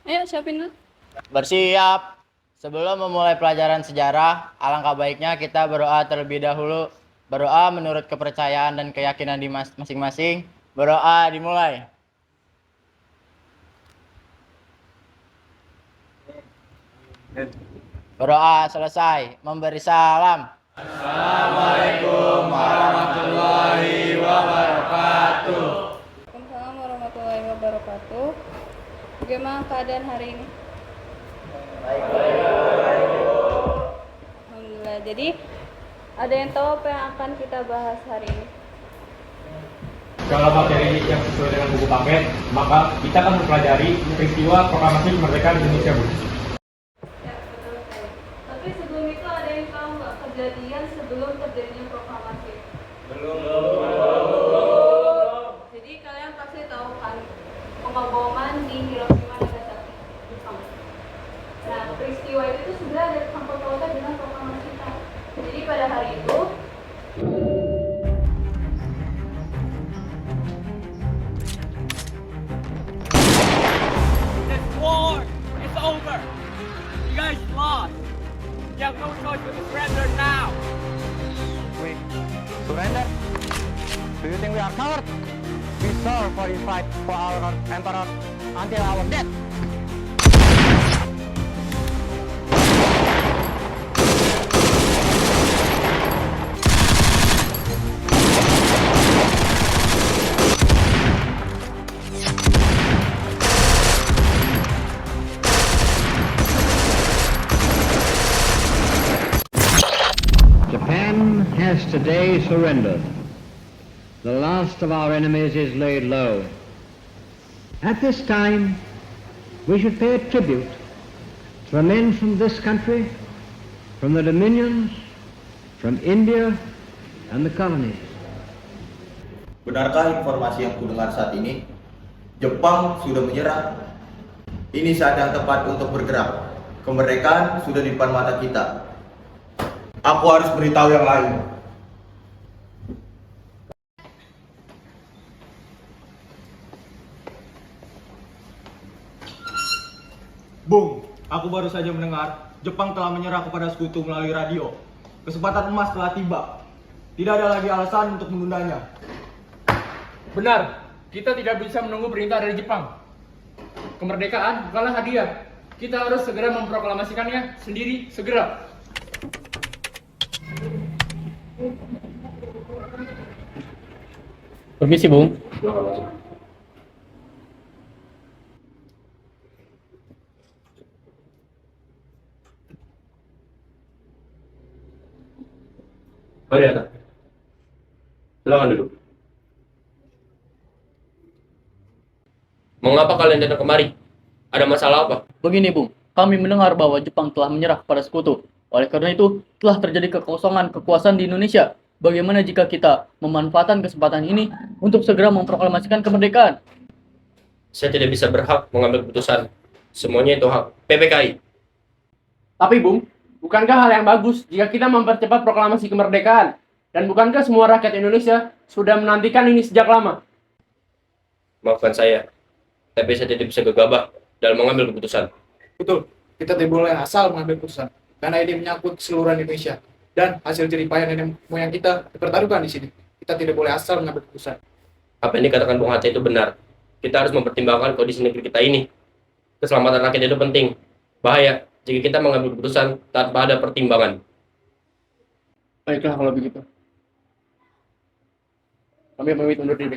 Ayo siapin dulu. Bersiap. Sebelum memulai pelajaran sejarah, alangkah baiknya kita berdoa terlebih dahulu. Berdoa menurut kepercayaan dan keyakinan di masing-masing. Berdoa dimulai. Berdoa selesai. Memberi salam. Assalamualaikum warahmatullahi wabarakatuh. Waalaikumsalam warahmatullahi wabarakatuh. Bagaimana keadaan hari ini? Alhamdulillah. Jadi ada yang tahu apa yang akan kita bahas hari ini? Kalau materi yang sesuai dengan buku paket, maka kita akan mempelajari peristiwa proklamasi kemerdekaan Indonesia, Bu. Ya, betul sekali. Tapi sebelum itu ada yang tahu nggak kejadian sebelum terjadinya proklamasi? Jadi kalian pasti tahu kan pengeboman di Hiroshima dan Nagasaki, Jepang. Nah, peristiwa itu tuh sebenarnya ada sangkut pautnya dengan proklamasi kita. Jadi pada hari itu This war is over. You guys lost. You have no choice but to surrender now. We surrender? Do you think we are coward? We serve for the fight for our emperor until our death. Japan has today surrendered. The last of our enemies is laid low. At this time, we should pay tribute to the men from this country, from the dominions, from India, and the colonies. Benarkah informasi yang kudengar saat ini? Jepang sudah menyerah. Ini saat yang tepat untuk bergerak. Kemerdekaan sudah di depan mata kita. Aku harus beritahu yang lain. Bung, aku baru saja mendengar Jepang telah menyerah kepada sekutu melalui radio. Kesempatan emas telah tiba. Tidak ada lagi alasan untuk menundanya. Benar, kita tidak bisa menunggu perintah dari Jepang. Kemerdekaan bukanlah hadiah. Kita harus segera memproklamasikannya sendiri, segera. Permisi, Bung. Mari, anak. Silakan duduk. Mengapa kalian datang kemari? Ada masalah apa? Begini, Bung. Kami mendengar bahwa Jepang telah menyerah kepada sekutu. Oleh karena itu, telah terjadi kekosongan kekuasaan di Indonesia. Bagaimana jika kita memanfaatkan kesempatan ini untuk segera memproklamasikan kemerdekaan? Saya tidak bisa berhak mengambil keputusan. Semuanya itu hak PPKI. Tapi, Bung, bukankah hal yang bagus jika kita mempercepat proklamasi kemerdekaan? Dan bukankah semua rakyat Indonesia sudah menantikan ini sejak lama? Maafkan saya, tapi saya tidak bisa gegabah dalam mengambil keputusan. Betul, kita tidak boleh asal mengambil keputusan karena ini menyangkut keseluruhan Indonesia dan hasil jeripayah nenek moyang kita dipertaruhkan di sini. Kita tidak boleh asal mengambil keputusan. Apa yang dikatakan Bung Hatta itu benar. Kita harus mempertimbangkan kondisi negeri kita ini. Keselamatan rakyat itu penting. Bahaya jika kita mengambil keputusan tanpa ada pertimbangan. Baiklah kalau begitu. Kami pamit undur diri.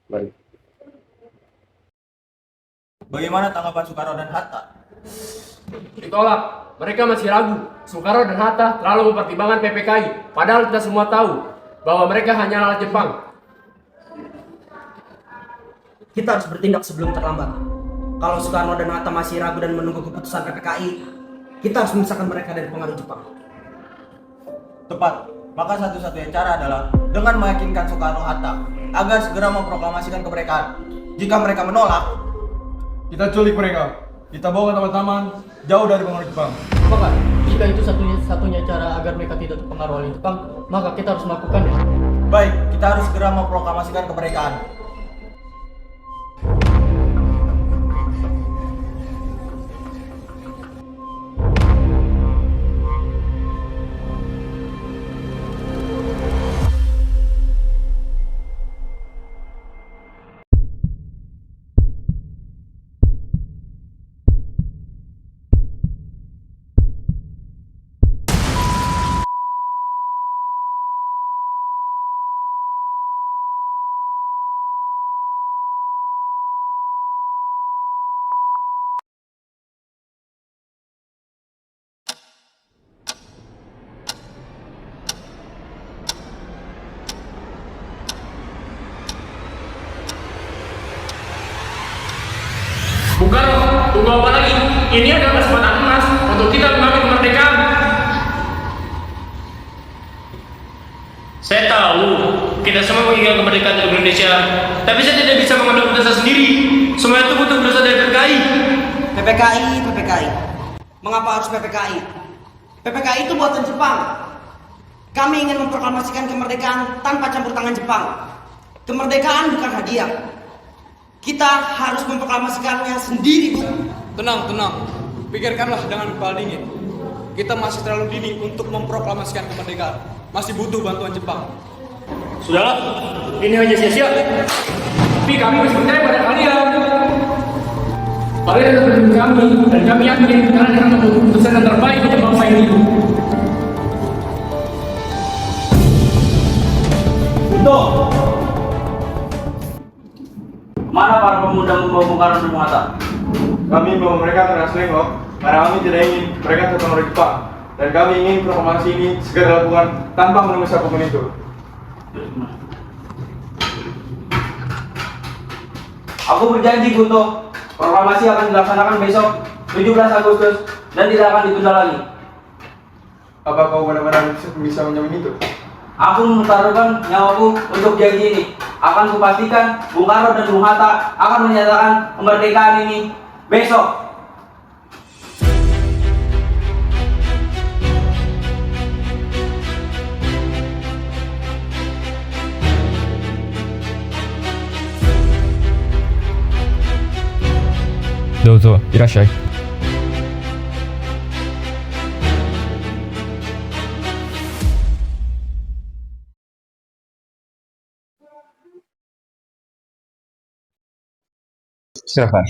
Mari. Bagaimana tanggapan Soekarno dan Hatta? Ditolak. Mereka masih ragu. Soekarno dan Hatta terlalu mempertimbangkan PPKI. Padahal kita semua tahu bahwa mereka hanya alat Jepang. Kita harus bertindak sebelum terlambat. Kalau Soekarno dan Hatta masih ragu dan menunggu keputusan PPKI, kita harus memisahkan mereka dari pengaruh Jepang. Tepat. Maka satu-satunya cara adalah dengan meyakinkan Soekarno-Hatta agar segera memproklamasikan kemerdekaan. Jika mereka menolak, Kita culik mereka. Kita bawa ke taman-taman jauh dari pengaruh Jepang. Maka jika itu satunya cara agar mereka tidak terpengaruh oleh Jepang, maka kita harus melakukannya. Baik, kita harus segera memproklamasikan kemerdekaan. Bukan, tunggu apa lagi? Ini adalah kesempatan emas untuk kita mengambil kemerdekaan. Saya tahu kita semua menginginkan kemerdekaan dari Indonesia, tapi saya tidak bisa mengambil keputusan sendiri. Semua itu butuh keputusan dari PPKI. PPKI. Mengapa harus PPKI? PPKI itu buatan Jepang. Kami ingin memproklamasikan kemerdekaan tanpa campur tangan Jepang. Kemerdekaan bukan hadiah. Kita harus memproklamasikannya sendiri, Bu. Tenang. Pikirkanlah dengan kepala dingin. Kita masih terlalu dini untuk memproklamasikan kemerdekaan. Masih butuh bantuan Jepang. Sudahlah, ini hanya sia-sia. Tapi kami masih percaya pada kalian. Kalian adalah pendukung kami, dan kami yakin kalian akan membuat keputusan yang terbaik untuk bangsa ini. Untuk mana para pemuda membawa Bung Karno dan Bung Hatta? Kami membawa mereka ke Raslengok karena kami tidak ingin mereka terpengaruh oleh Jepang. Dan kami ingin proklamasi ini segera dilakukan tanpa menunggu siapapun itu. Aku berjanji, Gunto, proklamasi akan dilaksanakan besok 17 Agustus dan tidak akan ditunda lagi. Apa kau benar-benar bisa menjamin itu? Aku mempertaruhkan nyawaku untuk janji ini. Akan kupastikan Bung Karno dan Bung Hatta akan menyatakan kemerdekaan ini besok. Dozo, irashai. Silakan.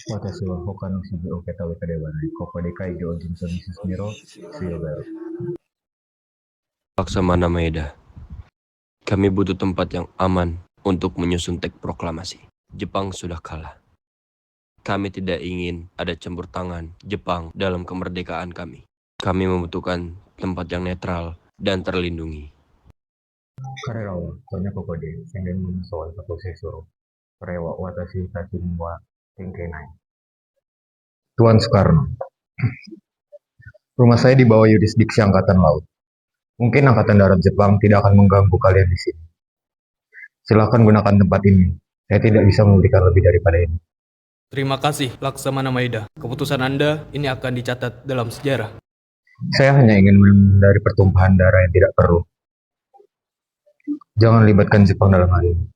Watashi wa hoka no shibi o keta weka de wa nai. Koko de kaijo o jinso ni susumiro, suyogayo. Laksamana Maeda, kami butuh tempat yang aman untuk menyusun teks proklamasi. Jepang sudah kalah. Kami tidak ingin ada campur tangan Jepang dalam kemerdekaan kami. Kami membutuhkan tempat yang netral dan terlindungi. Karera wa konya koko de sengen muso wa posesoro. Kore wa watashi tachi wa tenkenai. Tuan Soekarno, rumah saya di bawah yurisdiksi Angkatan Laut. Mungkin Angkatan Darat Jepang tidak akan mengganggu kalian di sini. Silakan gunakan tempat ini. Saya tidak bisa memberikan lebih daripada ini. Terima kasih, Laksamana Maeda. Keputusan Anda ini akan dicatat dalam sejarah. Saya hanya ingin menghindari pertumpahan darah yang tidak perlu. Jangan libatkan Jepang dalam hal ini.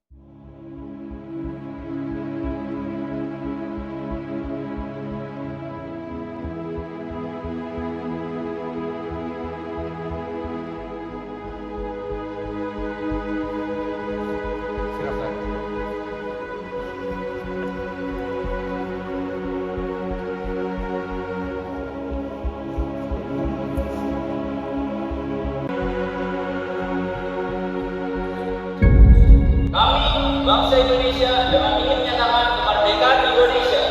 Bangsa Indonesia dengan ingin menyatakan kemerdekaan Indonesia.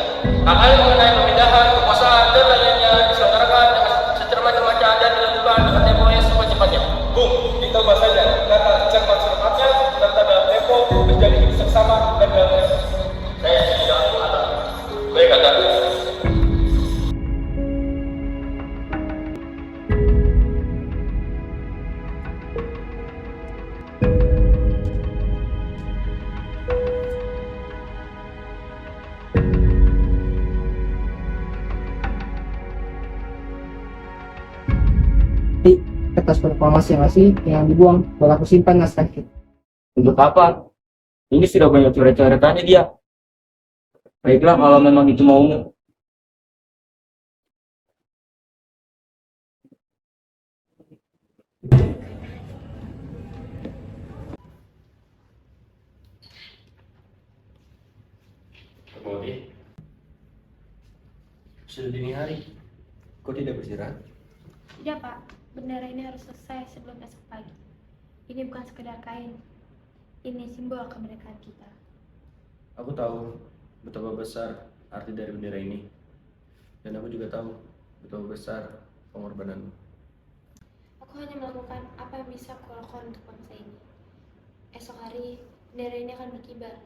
Hal-hal mengenai pemindahan kekuasaan dan lainnya diselenggarakan dengan secermat-cermatnya dan dilakukan dengan tempo yang secepat-cepatnya. Bung, ditambah saja kata cepat-cepatnya serta dalam tempo menjadi keputusan sama dan dalam tempo. Saya tidak kata. Baik kata. kertas proklamasi yang asli yang dibuang, bakal aku simpan naskahnya. Untuk apa? Ini sudah banyak coret-coretannya dia. Baiklah kalau memang itu maumu. Kemudi. Sudah dini hari. Kau tidak beristirahat? Tidak, Pak. Bendera ini harus selesai sebelum esok pagi. Ini bukan sekedar kain. Ini simbol kemerdekaan kita. Aku tahu betapa besar arti dari bendera ini. Dan aku juga tahu betapa besar pengorbananmu. Aku hanya melakukan apa yang bisa aku lakukan untuk bangsa ini. Esok hari, bendera ini akan berkibar.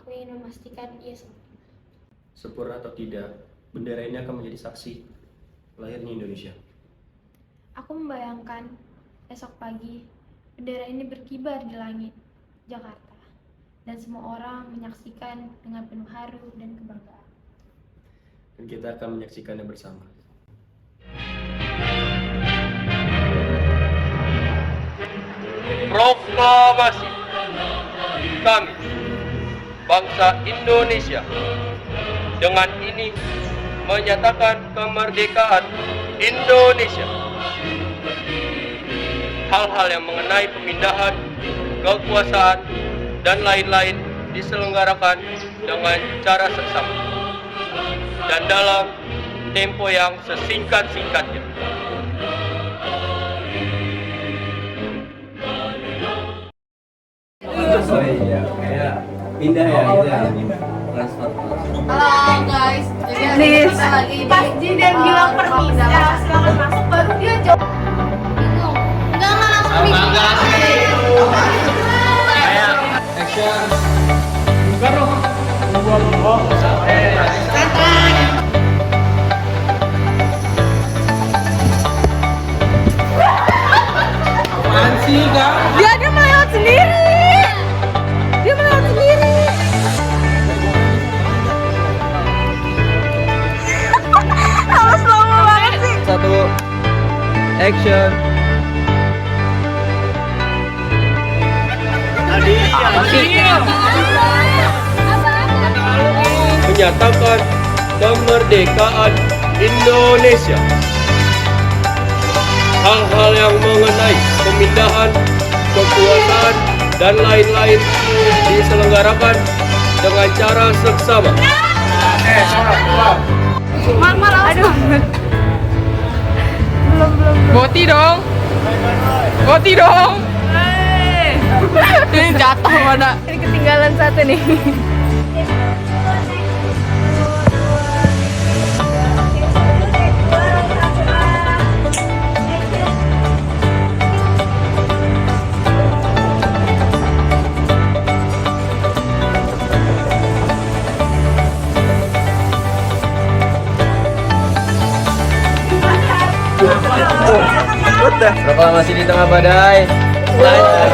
Aku ingin memastikan ia sempurna. Sempurna atau tidak, bendera ini akan menjadi saksi lahirnya Indonesia. Aku membayangkan esok pagi, bendera ini berkibar di langit Jakarta. Dan semua orang menyaksikan dengan penuh haru dan kebanggaan. Dan kita akan menyaksikannya bersama. Proklamasi kami, bangsa Indonesia, dengan ini menyatakan kemerdekaan Indonesia. Hal-hal yang mengenai pemindahan, kekuasaan, dan lain-lain diselenggarakan dengan cara seksama dan dalam tempo yang sesingkat-singkatnya. Pindah ya, transfer. Halo guys, jadi kita lagi pas dia bilang permisi, silakan masuk baru dia jawab. Bingung. Enggak langsung bingung. Action. Bukan dong. Apaan sih, Kak? Dia melewat sendiri. Dia melewat sendiri. Harus lama banget sih. Satu. Action. Menyatakan kemerdekaan Indonesia. Hal-hal yang mengenai pemindahan, kekuasaan, dan lain-lain diselenggarakan dengan cara seksama. Mal, aduh. Belum. Goti dong. Goti dong. Ini jatuh mana? Ini ketinggalan satu nih. Proklamasi di tengah badai. Lancar.